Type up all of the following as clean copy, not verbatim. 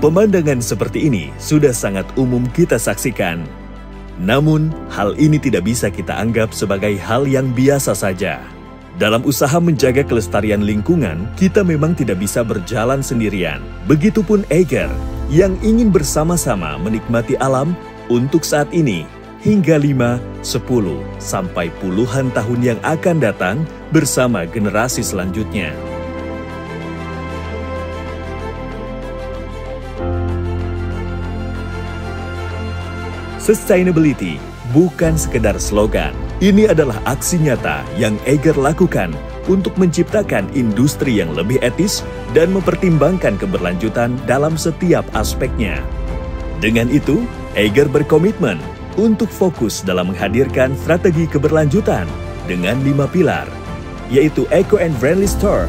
Pemandangan seperti ini sudah sangat umum kita saksikan. Namun, hal ini tidak bisa kita anggap sebagai hal yang biasa saja. Dalam usaha menjaga kelestarian lingkungan, kita memang tidak bisa berjalan sendirian. Begitupun Eiger, yang ingin bersama-sama menikmati alam untuk saat ini, hingga 5, 10, sampai puluhan tahun yang akan datang bersama generasi selanjutnya. Sustainability bukan sekedar slogan. Ini adalah aksi nyata yang Eiger lakukan untuk menciptakan industri yang lebih etis dan mempertimbangkan keberlanjutan dalam setiap aspeknya. Dengan itu, Eiger berkomitmen untuk fokus dalam menghadirkan strategi keberlanjutan dengan 5 pilar, yaitu Eco and Friendly Store,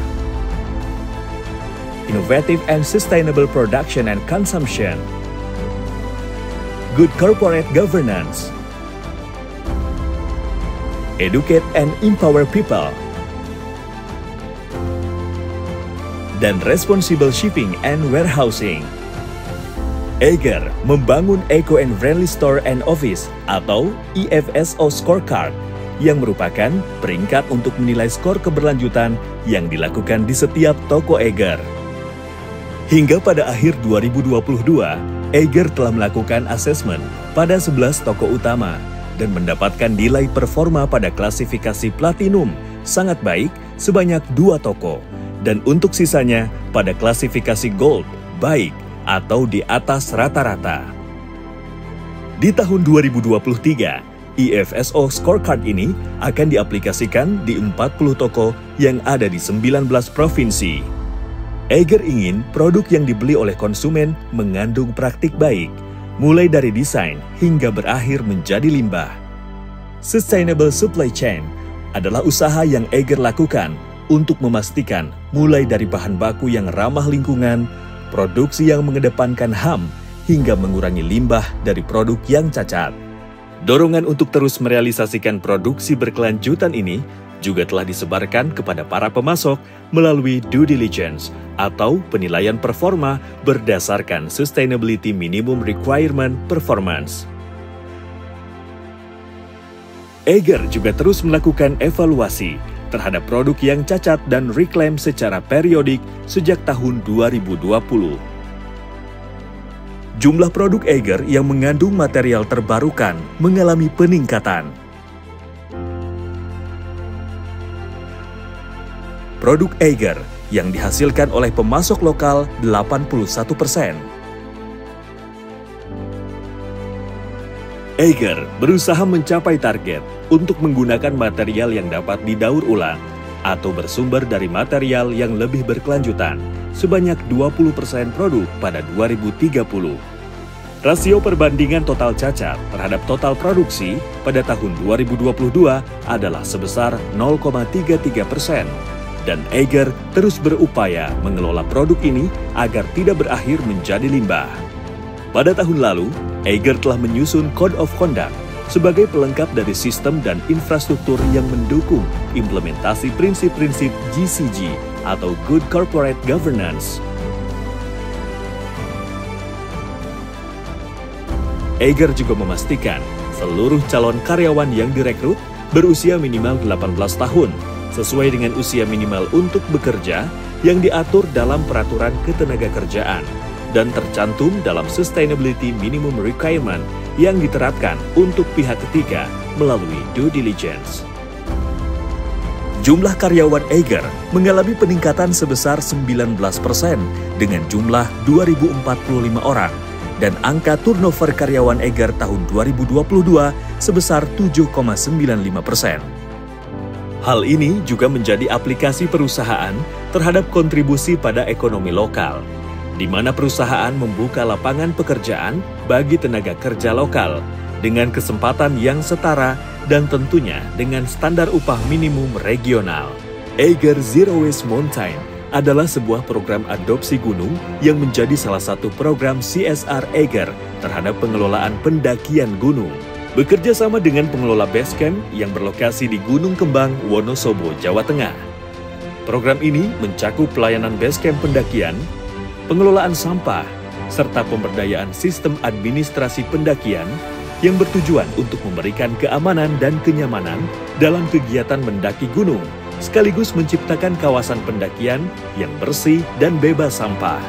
Innovative and Sustainable Production and Consumption, Good Corporate Governance, Educate and Empower People, dan Responsible Shipping and Warehousing. Eiger membangun Eco and Friendly Store and Office atau EFSO Scorecard yang merupakan peringkat untuk menilai skor keberlanjutan yang dilakukan di setiap toko Eiger. Hingga pada akhir 2022, Eiger telah melakukan asesmen pada 11 toko utama dan mendapatkan nilai performa pada klasifikasi Platinum sangat baik sebanyak 2 toko, dan untuk sisanya pada klasifikasi Gold baik atau di atas rata-rata. Di tahun 2023, EFSO Scorecard ini akan diaplikasikan di 40 toko yang ada di 19 provinsi. Eiger ingin produk yang dibeli oleh konsumen mengandung praktik baik, mulai dari desain hingga berakhir menjadi limbah. Sustainable Supply Chain adalah usaha yang Eiger lakukan untuk memastikan mulai dari bahan baku yang ramah lingkungan, produksi yang mengedepankan HAM, hingga mengurangi limbah dari produk yang cacat. Dorongan untuk terus merealisasikan produksi berkelanjutan ini juga telah disebarkan kepada para pemasok melalui due diligence atau penilaian performa berdasarkan Sustainability Minimum Requirement Performance. Eiger juga terus melakukan evaluasi terhadap produk yang cacat dan reklaim secara periodik sejak tahun 2020. Jumlah produk Eiger yang mengandung material terbarukan mengalami peningkatan. Produk Eiger yang dihasilkan oleh pemasok lokal 81%. Eiger berusaha mencapai target untuk menggunakan material yang dapat didaur ulang atau bersumber dari material yang lebih berkelanjutan sebanyak 20% produk pada 2030. Rasio perbandingan total cacat terhadap total produksi pada tahun 2022 adalah sebesar 0,33%. Dan Eiger terus berupaya mengelola produk ini agar tidak berakhir menjadi limbah. Pada tahun lalu, Eiger telah menyusun Code of Conduct sebagai pelengkap dari sistem dan infrastruktur yang mendukung implementasi prinsip-prinsip GCG atau Good Corporate Governance. Eiger juga memastikan seluruh calon karyawan yang direkrut berusia minimal 18 tahun, sesuai dengan usia minimal untuk bekerja yang diatur dalam peraturan ketenagakerjaan dan tercantum dalam Sustainability Minimum Requirement yang diterapkan untuk pihak ketiga melalui due diligence. Jumlah karyawan Eiger mengalami peningkatan sebesar 19% dengan jumlah 2.045 orang dan angka turnover karyawan Eiger tahun 2022 sebesar 7,95%. Hal ini juga menjadi aplikasi perusahaan terhadap kontribusi pada ekonomi lokal, di mana perusahaan membuka lapangan pekerjaan bagi tenaga kerja lokal dengan kesempatan yang setara dan tentunya dengan standar upah minimum regional. Eiger Zero Waste Mountain adalah sebuah program adopsi gunung yang menjadi salah satu program CSR Eiger terhadap pengelolaan pendakian gunung. Bekerja sama dengan pengelola Basecamp yang berlokasi di Gunung Kembang, Wonosobo, Jawa Tengah. Program ini mencakup pelayanan Basecamp pendakian, pengelolaan sampah, serta pemberdayaan sistem administrasi pendakian yang bertujuan untuk memberikan keamanan dan kenyamanan dalam kegiatan mendaki gunung, sekaligus menciptakan kawasan pendakian yang bersih dan bebas sampah.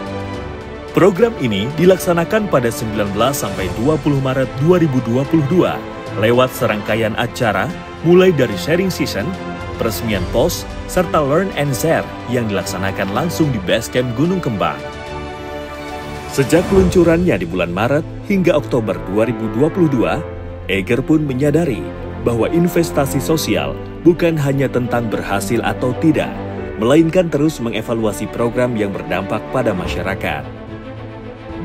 Program ini dilaksanakan pada 19 sampai 20 Maret 2022 lewat serangkaian acara mulai dari sharing season, peresmian pos, serta learn and share yang dilaksanakan langsung di base camp Gunung Kembang. Sejak peluncurannya di bulan Maret hingga Oktober 2022, Eiger pun menyadari bahwa investasi sosial bukan hanya tentang berhasil atau tidak, melainkan terus mengevaluasi program yang berdampak pada masyarakat.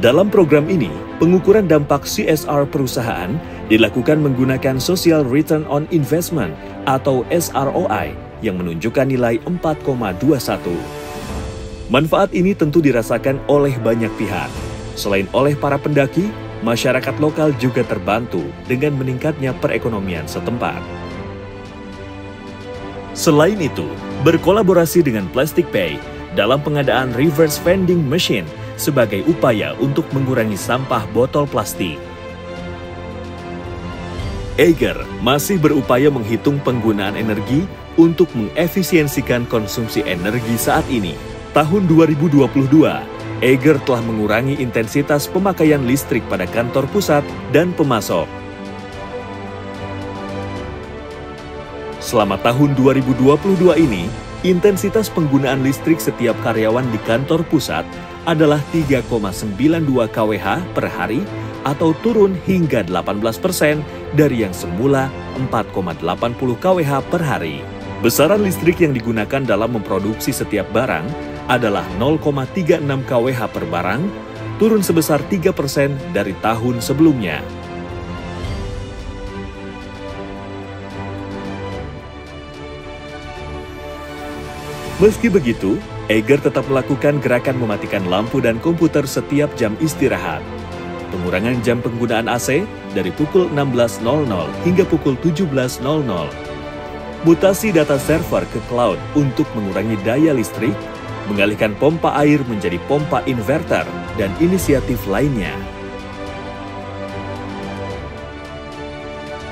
Dalam program ini, pengukuran dampak CSR perusahaan dilakukan menggunakan Social Return on Investment atau SROI yang menunjukkan nilai 4,21. Manfaat ini tentu dirasakan oleh banyak pihak. Selain oleh para pendaki, masyarakat lokal juga terbantu dengan meningkatnya perekonomian setempat. Selain itu, berkolaborasi dengan Plastic Pay dalam pengadaan reverse vending machine sebagai upaya untuk mengurangi sampah botol plastik. Eiger masih berupaya menghitung penggunaan energi untuk mengefisiensikan konsumsi energi saat ini. Tahun 2022, Eiger telah mengurangi intensitas pemakaian listrik pada kantor pusat dan pemasok. Selama tahun 2022 ini, intensitas penggunaan listrik setiap karyawan di kantor pusat adalah 3,92 kWh per hari atau turun hingga 18% dari yang semula 4,80 kWh per hari. Besaran listrik yang digunakan dalam memproduksi setiap barang adalah 0,36 kWh per barang, turun sebesar 3% dari tahun sebelumnya. Meski begitu, Eiger tetap melakukan gerakan mematikan lampu dan komputer setiap jam istirahat. Pengurangan jam penggunaan AC dari pukul 16.00 hingga pukul 17.00. Mutasi data server ke cloud untuk mengurangi daya listrik, mengalihkan pompa air menjadi pompa inverter, dan inisiatif lainnya.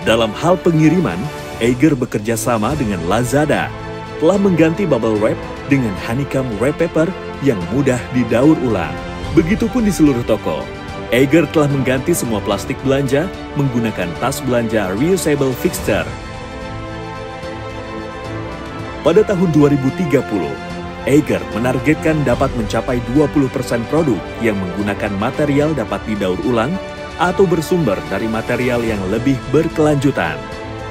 Dalam hal pengiriman, Eiger bekerja sama dengan Lazada, telah mengganti bubble wrap dengan honeycomb wrap paper yang mudah didaur ulang. Begitupun di seluruh toko, Eiger telah mengganti semua plastik belanja menggunakan tas belanja reusable fixture. Pada tahun 2030, Eiger menargetkan dapat mencapai 20% produk yang menggunakan material dapat didaur ulang atau bersumber dari material yang lebih berkelanjutan.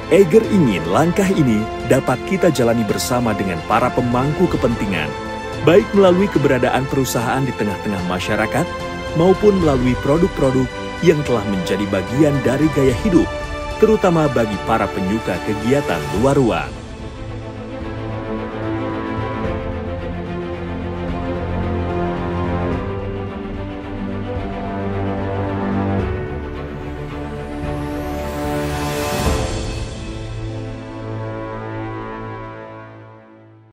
Eiger ingin langkah ini dapat kita jalani bersama dengan para pemangku kepentingan, baik melalui keberadaan perusahaan di tengah-tengah masyarakat, maupun melalui produk-produk yang telah menjadi bagian dari gaya hidup, terutama bagi para penyuka kegiatan luar ruang.